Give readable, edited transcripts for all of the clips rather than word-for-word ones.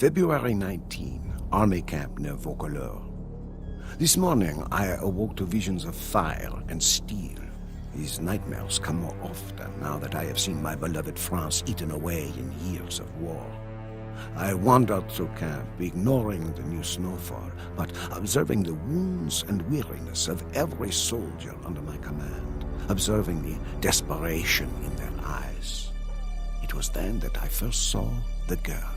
February 19, army camp near Vaucouleurs. This morning, I awoke to visions of fire and steel. These nightmares come more often now that I have seen my beloved France eaten away in years of war. I wandered through camp, ignoring the new snowfall, but observing the wounds and weariness of every soldier under my command, observing the desperation in their eyes. It was then that I first saw the girl.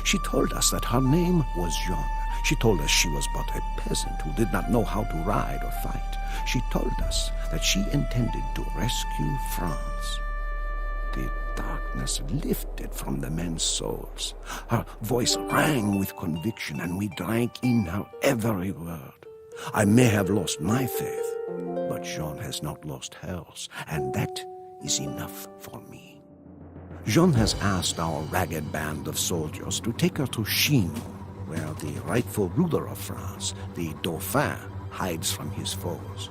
She told us that her name was Joan. She told us she was but a peasant who did not know how to ride or fight. She told us that she intended to rescue France. The darkness lifted from the men's souls. Her voice rang with conviction, and we drank in her every word. I may have lost my faith, but Joan has not lost hers, and that is enough for me. Joan has asked our ragged band of soldiers to take her to Chinon, where the rightful ruler of France, the Dauphin, hides from his foes.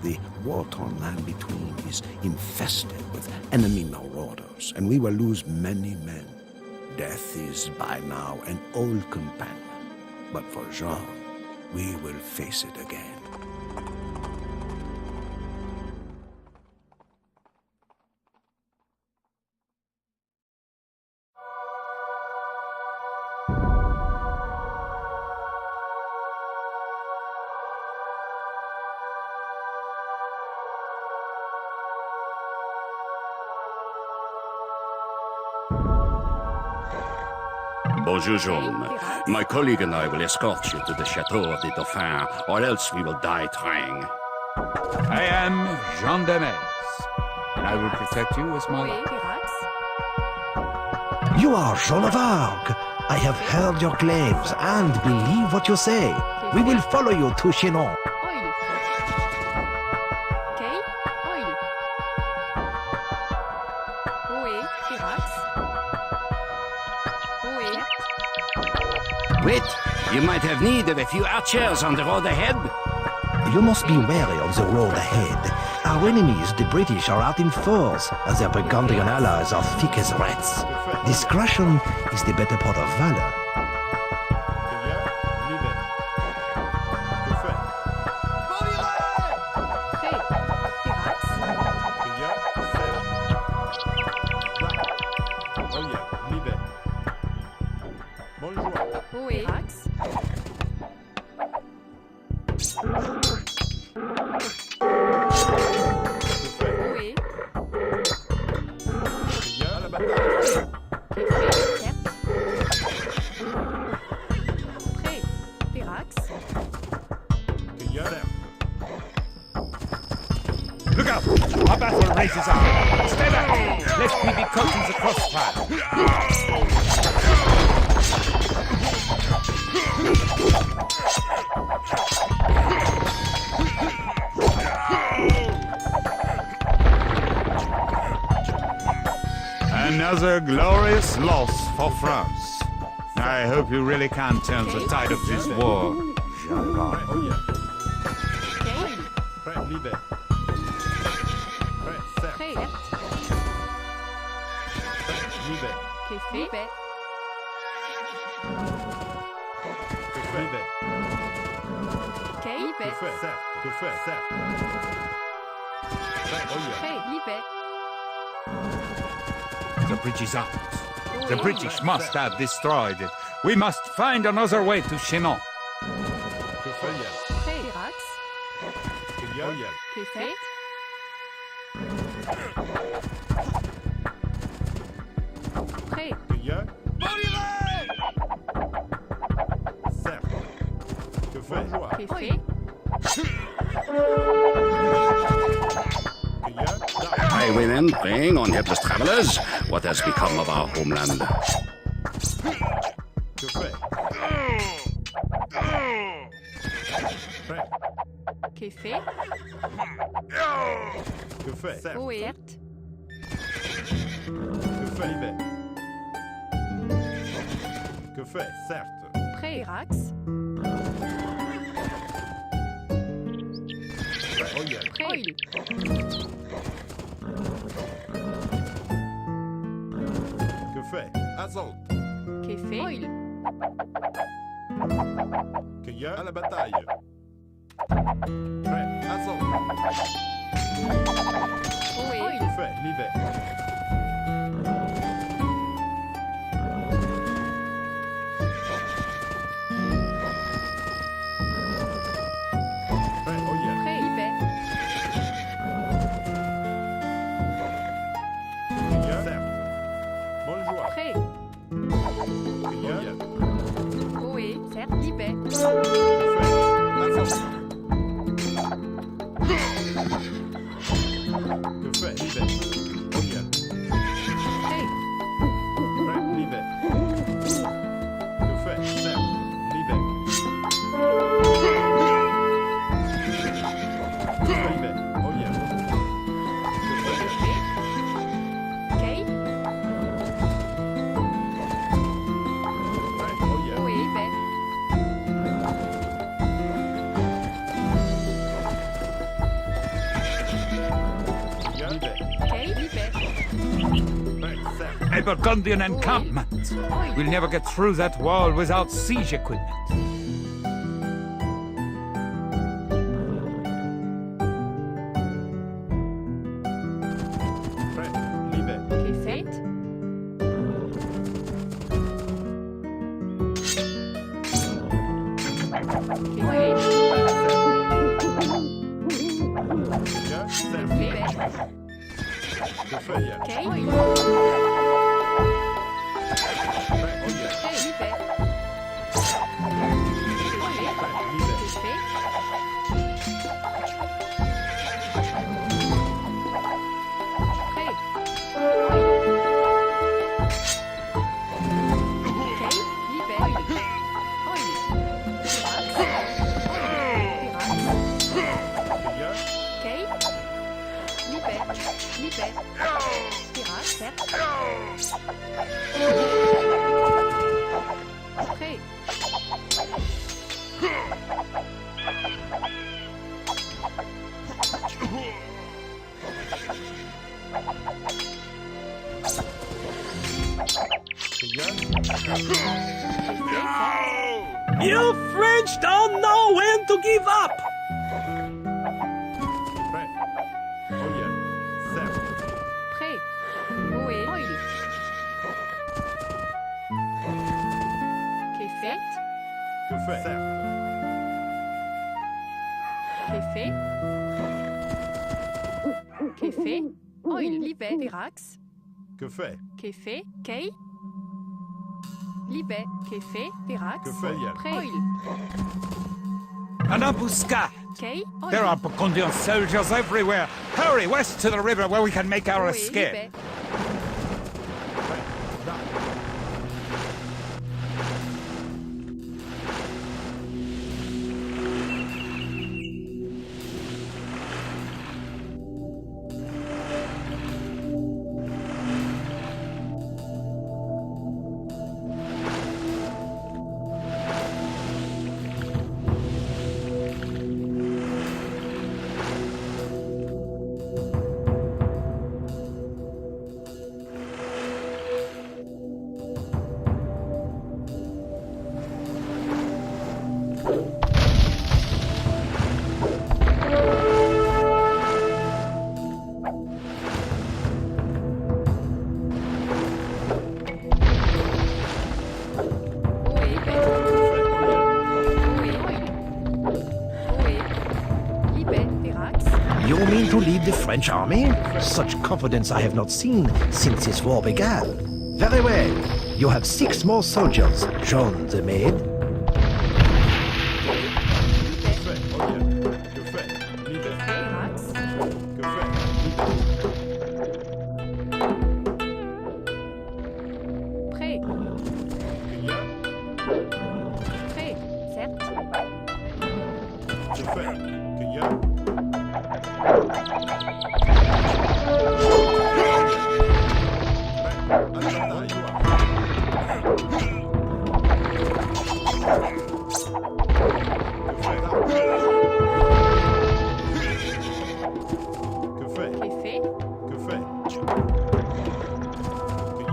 The war-torn land between is infested with enemy marauders, and we will lose many men. Death is by now an old companion, but for Joan, we will face it again. Bonjour, Joan. My colleague and I will escort you to the chateau of the Dauphin, or else we will die trying. I am Jean de Metz, and I will protect you as my life. You are Joan of Arc. I have heard your claims and believe what you say. We will follow you to Chinon. Wait, you might have need of a few archers on the road ahead. You must be wary of the road ahead. Our enemies, the British, are out in force, as their Burgundian allies are thick as rats. Discretion is the better part of valor. Look out! Our battle races up! Stay back! Lest we be caught in the crossfire! Another glorious loss for France. I hope you really can turn the tide of this war, Joan. The bridge is out. The British must have destroyed it. We must find another way to Chinon. Highwaymen preying on helpless travelers. What has become of our homeland? Que fait? Où est? Que fait, certes. Prêt, Irax. Prêt. Que fait, Assault. Que fait? Cueilleur à la bataille. Prêt, assaut. Ohé. Que fait l'hiver? Prêt, oh yeah. Prêt. Libé. Cueilleur, certes. Bonne joie. Prêt. Cueilleur, yeah. Ohé. Certes. Libé. Que fait? Assaut. Que fait l'hiver? Oh yeah. Prêt. Prêt, l'hiver. Que fait? Certes. L'hiver. Que fait l'hiver? Oh yeah. Que fait? Kay. Prêt, oh yeah. Ohé. Libé. Cueilleur, l'hiver. Kay. Libé. Prêt, certes. A Burgundian encampment. We'll never get through that wall without siege equipment. Prêt, l'hiver. Kay. Fait. Kay. Ohé. Cueilleur, certes. Libé. Que fait yeah. Kay. Prêt, oh yeah. Prêt. Libé. Ohé. Prêt, l'hiver. Kay. Fait. Prêt. Kay. Libé. Ohé. Cueilleur, Kay. Libé. Libé. Pirate, certes. Prêt. cueilleur, You French don't know when to give up! prêt. Oh yeah. Certes. Prêt. Ohé. Qu'est fait. Que fait? Certes. Qu'est fait. Qu'est fait. Oil. Libé. Pirax. Que fait? Qu'est fait. Kay. Libé. Qu'est fait. Pirax. Que fait yeah. Prêt. Oil. An ambuscade. Kay. Oil. There are Burgundian soldiers everywhere. Hurry west to the river where we can make our Ohé. escape. Libé. You mean to lead the French army? Such confidence I have not seen since this war began. Very well. You have 6 more soldiers. Joan, the maid. Prêt. Prêt, certes. Qu'est fait.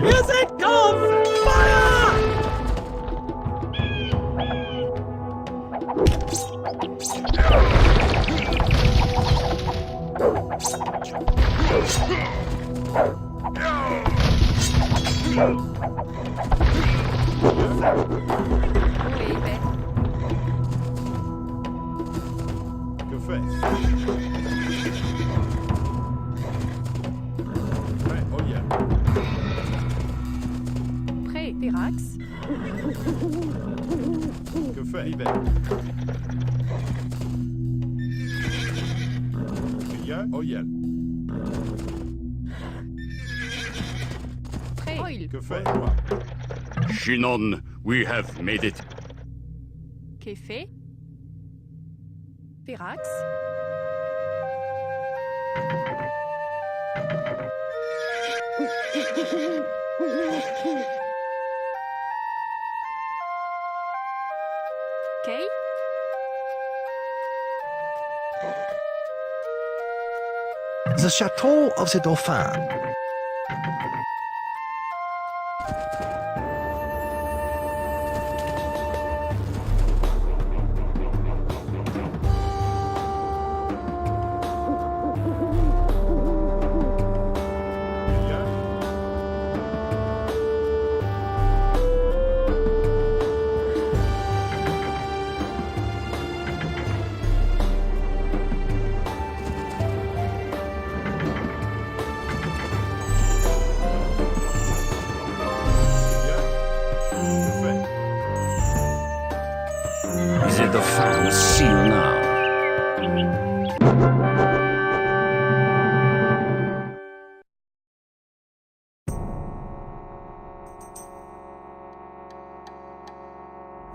Music on fire! Oui, bête. Que fait? Prêt, oh yeah. Prêt, Virax. Que fait? Libère. Yeah, oh yeah. Prêt, oil. Que fait? Moi. Shinon, we have made it. Qu'est fait? Virax. Okay. The chateau of the Dauphin. The Dauphin seal now.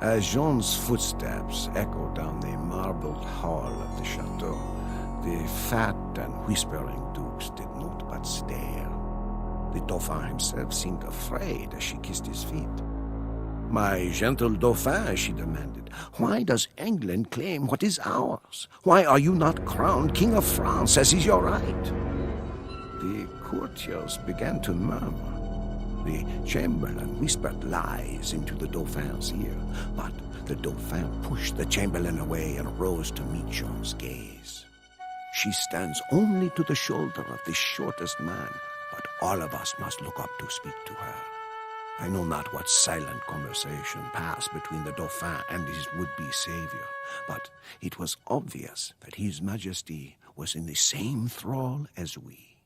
As Joan's footsteps echoed down the marbled hall of the chateau, the fat and whispering dukes did naught but stare. The Dauphin himself seemed afraid as she kissed his feet. "My gentle Dauphin," she demanded, "why does England claim what is ours? Why are you not crowned King of France, as is your right?" The courtiers began to murmur. The chamberlain whispered lies into the Dauphin's ear, but the Dauphin pushed the chamberlain away and rose to meet Joan's gaze. "She stands only to the shoulder of the shortest man, but all of us must look up to speak to her." I know not what silent conversation passed between the Dauphin and his would-be savior, but it was obvious that His Majesty was in the same thrall as we.